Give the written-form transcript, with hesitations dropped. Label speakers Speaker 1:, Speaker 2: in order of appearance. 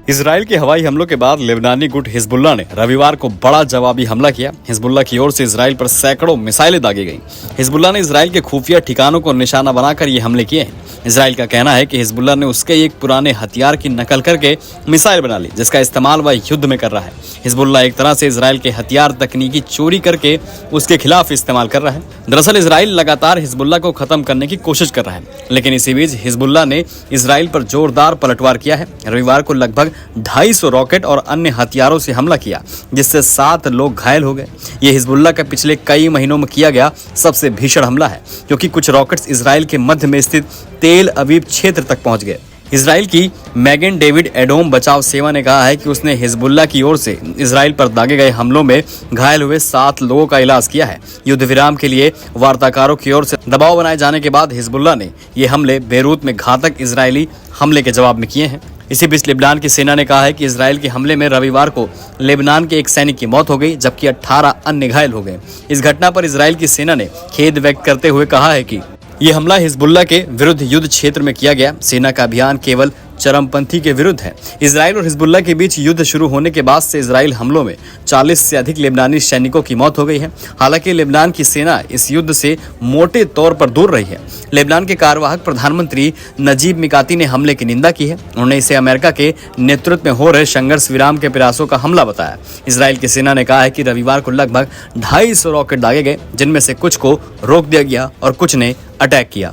Speaker 1: Israel के हवाई हमलों के बाद लेबनानी गुट हिजबुल्लाह ने रविवार को बड़ा जवाबी हमला किया। हिजबुल्लाह की ओर से इजराइल पर सैकड़ों मिसाइलें दागी गईं। हिजबुल्लाह ने इजराइल के खुफिया ठिकानों को निशाना बनाकर ये हमले किए हैं। इजराइल का कहना है कि हिजबुल्लाह ने उसके एक पुराने हथियार की नकल करके मिसाइल बना ली, जिसका इस्तेमाल वह युद्ध में कर रहा है। हिजबुल्लाह एक तरह से इजराइल के हथियार तकनीकी चोरी करके उसके खिलाफ इस्तेमाल कर रहा है। दरअसल इजराइल लगातार हिजबुल्लाह को खत्म करने की कोशिश कर रहा है, लेकिन इसी बीच हिजबुल्लाह ने इजराइल पर जोरदार पलटवार किया है। रविवार को लगभग 250 रॉकेट और अन्य हथियारों से हमला किया, जिससे 7 लोग घायल हो गए। ये हिजबुल्लाह का पिछले कई महीनों में किया गया सबसे भीषण हमला है, क्योंकि कुछ रॉकेट्स इजराइल के मध्य में स्थित तेल अवीव क्षेत्र तक पहुंच गए। इजराइल की मैगन डेविड एडोम बचाव सेवा ने कहा है कि उसने हिजबुल्लाह की ओर से इजराइल पर दागे गए हमलों में घायल हुए 7 लोगों का इलाज किया है। युद्ध विराम के लिए वार्ताकारों की ओर से दबाव बनाए जाने के बाद हिजबुल्लाह ने ये हमले बेरूत में घातक इजरायली हमले के जवाब में किए हैं। इसी बीच लेबनान की सेना ने कहा है कि इजराइल के हमले में रविवार को लेबनान के एक सैनिक की मौत हो गई, जबकि 18 अन्य घायल हो गए। इस घटना पर इजराइल की सेना ने खेद व्यक्त करते हुए कहा है कि ये हमला हिजबुल्लाह के विरुद्ध युद्ध क्षेत्र में किया गया। सेना का अभियान केवल चरमपंथी के विरुद्ध है। इजराइल और हिजबुल्लाह के बीच युद्ध शुरू होने के बाद से इजराइल हमलों में 40 से अधिक लेबनानी सैनिकों की मौत हो गई है। हालांकि लेबनान की सेना इस युद्ध से मोटे तौर पर दूर रही है। लेबनान के कार्यवाहक प्रधानमंत्री नजीब मिकाती ने हमले की निंदा की है। उन्होंने इसे अमेरिका के नेतृत्व में हो रहे संघर्ष विराम के प्रयासों का हमला बताया। इजराइल की सेना ने कहा है कि रविवार को लगभग 250 रॉकेट दागे गए, जिनमें से कुछ को रोक दिया गया और कुछ ने अटैक किया।